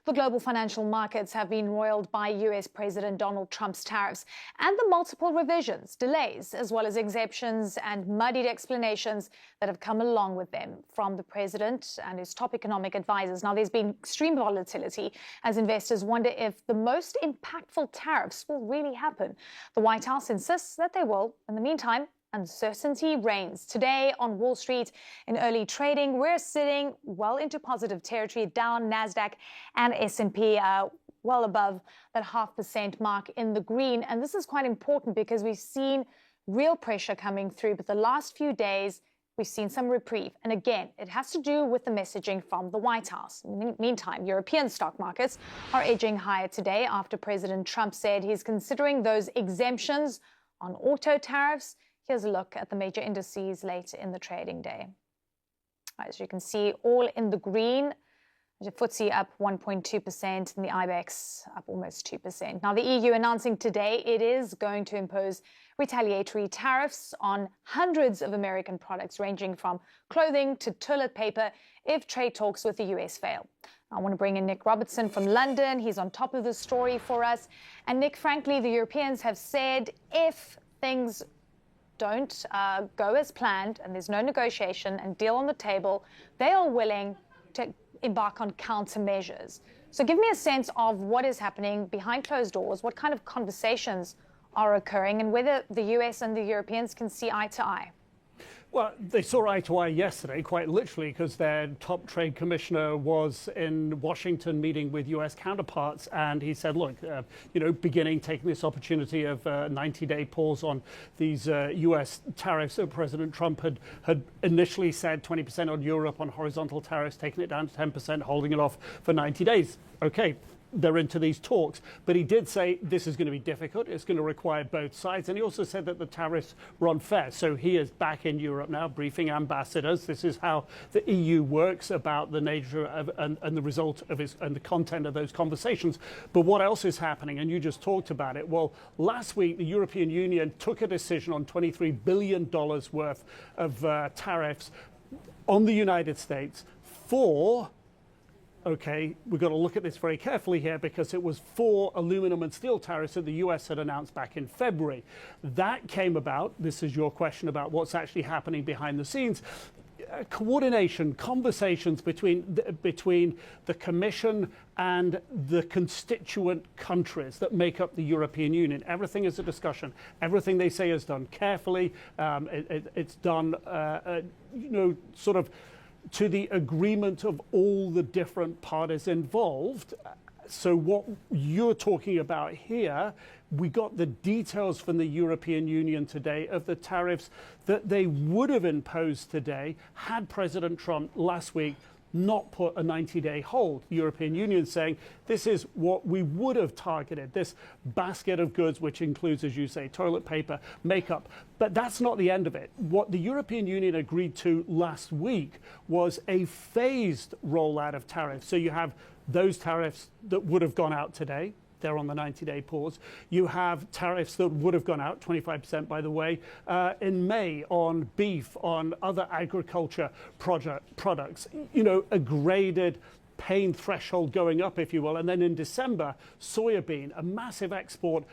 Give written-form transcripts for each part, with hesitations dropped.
The global financial markets have been roiled by US President Donald Trump's tariffs and the multiple revisions, delays, as well as exemptions and muddied explanations that have come along with them from the president and his top economic advisors. Now, there's been extreme volatility as investors wonder if the most impactful tariffs will really happen. The White House insists that they will. In the meantime, uncertainty reigns. Today on Wall Street in early trading, we're sitting well into positive territory, down NASDAQ and S&P well above that 0.5% mark in the green. And this is quite important because we've seen real pressure coming through, but the last few days we've seen some reprieve. And again, it has to do with the messaging from the White House. In the meantime, European stock markets are edging higher today after President Trump said he's considering those exemptions on auto tariffs. Here's a look at the major indices later in the trading day. As you can see, all in the green. The FTSE up 1.2% and the IBEX up almost 2%. Now, the EU announcing today it is going to impose retaliatory tariffs on hundreds of American products, ranging from clothing to toilet paper, if trade talks with the US fail. I want to bring in Nick Robertson from London. He's on top of the story for us. And Nick, frankly, the Europeans have said if things don't go as planned and there's no negotiation and deal on the table, they are willing to embark on countermeasures. So give me a sense of what is happening behind closed doors, what kind of conversations are occurring, and whether the US and the Europeans can see eye to eye. Well, they saw eye to eye yesterday, quite literally, because their top trade commissioner was in Washington meeting with U.S. counterparts, and he said, look, taking this opportunity of a 90-day pause on these U.S. tariffs that President Trump had initially said 20% on Europe on horizontal tariffs, taking it down to 10%, holding it off for 90 days. Okay. They're into these talks, but he did say this is going to be difficult. It's going to require both sides. And he also said that the tariffs were unfair. So he is back in Europe now, briefing ambassadors. This is how the EU works about the nature of and the result of and the content of those conversations. But what else is happening? And you just talked about it. Well, last week, the European Union took a decision on $23 billion worth of tariffs on the United States for... Okay, we've got to look at this very carefully here because it was 4 aluminum and steel tariffs that the US had announced back in February. That came about, this is your question about what's actually happening behind the scenes, coordination, conversations between the Commission and the constituent countries that make up the European Union. Everything is a discussion. Everything they say is done carefully. It's done, sort of to the agreement of all the different parties involved. So what you're talking about here, we got the details from the European Union today of the tariffs that they would have imposed today had President Trump last week not put a 90-day hold. The European Union saying this is what we would have targeted, this basket of goods, which includes, as you say, toilet paper, makeup. But that's not the end of it. What the European Union agreed to last week was a phased rollout of tariffs. So you have those tariffs that would have gone out today. They're on the 90-day pause. You have tariffs that would have gone out, 25% by the way, in May on beef, on other agriculture products, a graded pain threshold going up, if you will. And then in December, soybean, a massive export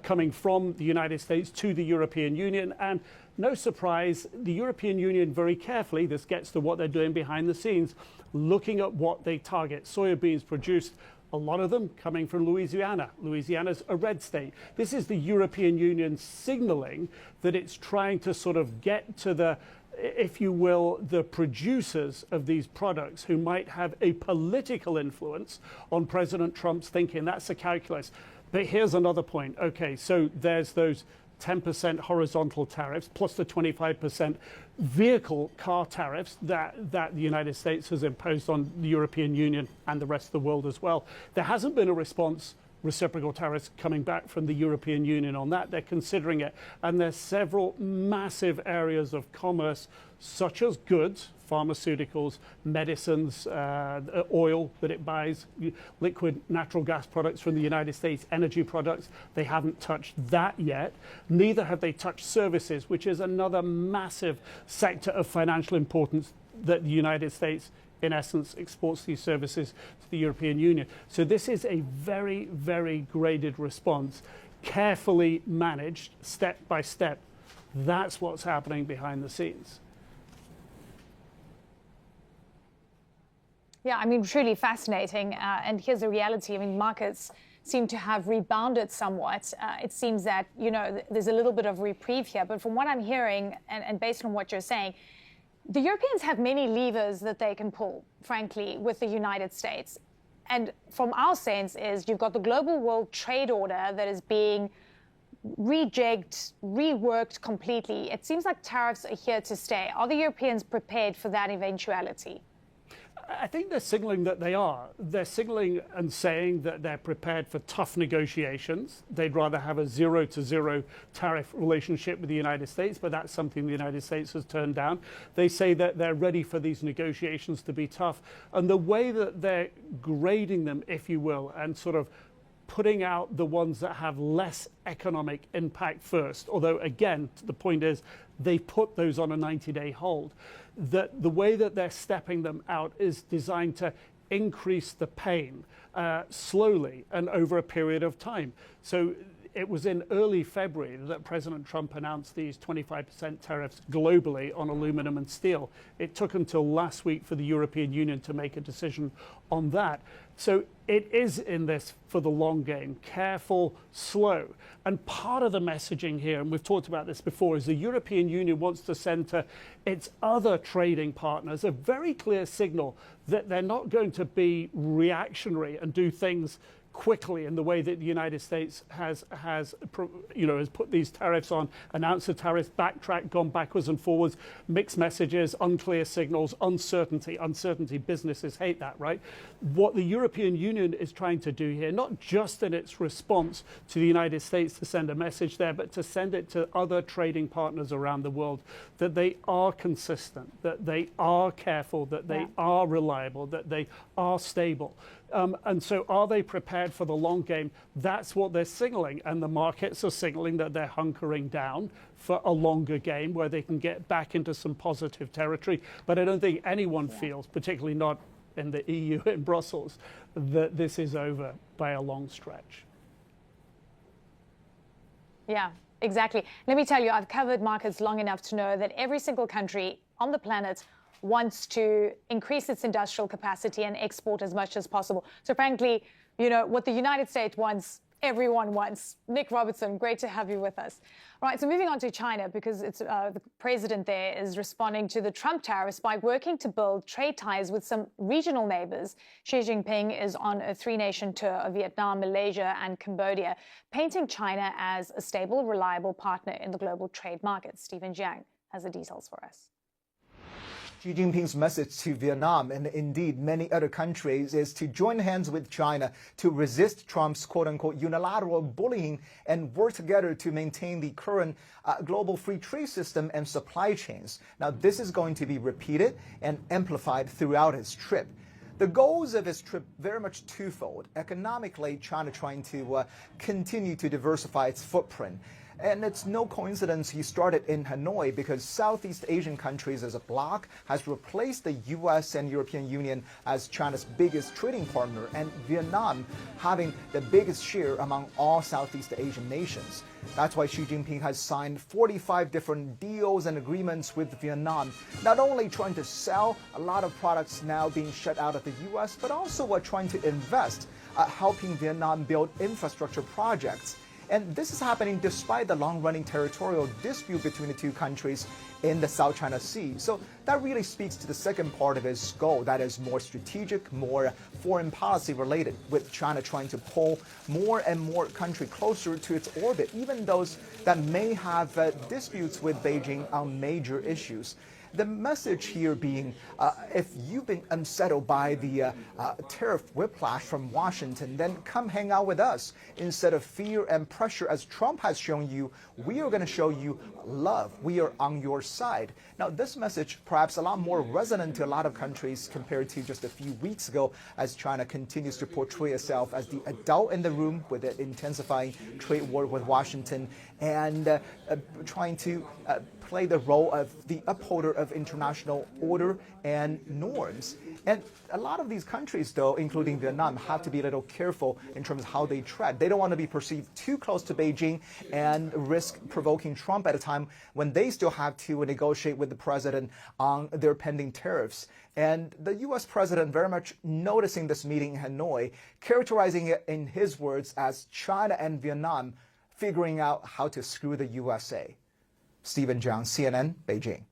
coming from the United States to the European Union. And no surprise, the European Union very carefully, this gets to what they're doing behind the scenes, looking at what they target. Soybeans produced, a lot of them coming from Louisiana. Louisiana's a red state. This is the European Union signaling that it's trying to sort of get to the, if you will, the producers of these products who might have a political influence on President Trump's thinking. That's the calculus. But here's another point. Okay, so there's those 10% horizontal tariffs plus the 25% vehicle car tariffs that the United States has imposed on the European Union and the rest of the world as well. There hasn't been a response, reciprocal tariffs coming back from the European Union on that. They're considering it. And there's several massive areas of commerce, such as goods, pharmaceuticals, medicines, oil that it buys, liquid natural gas products from the United States, energy products. They haven't touched that yet. Neither have they touched services, which is another massive sector of financial importance that the United States in essence, exports these services to the European Union. So this is a very, very graded response, carefully managed, step by step. That's what's happening behind the scenes. Yeah, I mean, truly fascinating. And here's the reality. I mean, markets seem to have rebounded somewhat. It seems that, there's a little bit of reprieve here. But from what I'm hearing, and based on what you're saying, the Europeans have many levers that they can pull, frankly, with the United States. And from our sense is you've got the global world trade order that is being rejigged, reworked completely. It seems like tariffs are here to stay. Are the Europeans prepared for that eventuality? I think they're signaling that they are. They're signaling and saying that they're prepared for tough negotiations. They'd rather have a 0-to-0 tariff relationship with the United States, but that's something the United States has turned down. They say that they're ready for these negotiations to be tough. And the way that they're grading them, if you will, and sort of putting out the ones that have less economic impact first, although again, the point is they put those on a 90-day hold. That the way that they're stepping them out is designed to increase the pain slowly and over a period of time. So it was in early February that President Trump announced these 25% tariffs globally on aluminum and steel. It took until last week for the European Union to make a decision on that. So it is in this for the long game, careful, slow. And part of the messaging here, and we've talked about this before, is the European Union wants to send to its other trading partners a very clear signal that they're not going to be reactionary and do things quickly in the way that the United States has put these tariffs on, announced the tariffs, backtracked, gone backwards and forwards, mixed messages, unclear signals, uncertainty. Businesses hate that, right? What the European Union is trying to do here, not just in its response to the United States to send a message there, but to send it to other trading partners around the world, that they are consistent, that they are careful, that they are reliable, that they are stable. And so are they prepared for the long game? That's what they're signaling. And the markets are signaling that they're hunkering down for a longer game where they can get back into some positive territory. But I don't think anyone feels, particularly not in the EU in Brussels, that this is over by a long stretch. Yeah, exactly. Let me tell you, I've covered markets long enough to know that every single country on the planet wants to increase its industrial capacity and export as much as possible. So frankly, what the United States wants, everyone wants. Nick Robertson, great to have you with us. All right, so moving on to China, because it's the president there is responding to the Trump tariffs by working to build trade ties with some regional neighbors. Xi Jinping is on a three-nation tour of Vietnam, Malaysia, and Cambodia, painting China as a stable, reliable partner in the global trade market. Stephen Jiang has the details for us. Xi Jinping's message to Vietnam and indeed many other countries is to join hands with China to resist Trump's quote-unquote unilateral bullying and work together to maintain the current global free trade system and supply chains. Now, this is going to be repeated and amplified throughout his trip. The goals of his trip very much twofold. Economically, China trying to continue to diversify its footprint. And it's no coincidence he started in Hanoi because Southeast Asian countries as a bloc has replaced the U.S. and European Union as China's biggest trading partner, and Vietnam having the biggest share among all Southeast Asian nations. That's why Xi Jinping has signed 45 different deals and agreements with Vietnam, not only trying to sell a lot of products now being shut out of the U.S., but also trying to invest, helping Vietnam build infrastructure projects. And this is happening despite the long-running territorial dispute between the two countries in the South China Sea. So that really speaks to the second part of his goal, that is more strategic, more foreign policy related, with China trying to pull more and more countries closer to its orbit, even those that may have disputes with Beijing on major issues. The message here being, if you've been unsettled by the tariff whiplash from Washington, then come hang out with us. Instead of fear and pressure, as Trump has shown you, we are going to show you love. We are on your side. Now, this message perhaps a lot more resonant to a lot of countries compared to just a few weeks ago, as China continues to portray itself as the adult in the room with the intensifying trade war with Washington and trying to play the role of the upholder of international order and norms. And a lot of these countries, though, including Vietnam, have to be a little careful in terms of how they tread. They don't want to be perceived too close to Beijing and risk provoking Trump at a time when they still have to negotiate with the president on their pending tariffs. And the U.S. president very much noticing this meeting in Hanoi, characterizing it in his words as China and Vietnam figuring out how to screw the USA. Stephen Zhang, CNN, Beijing.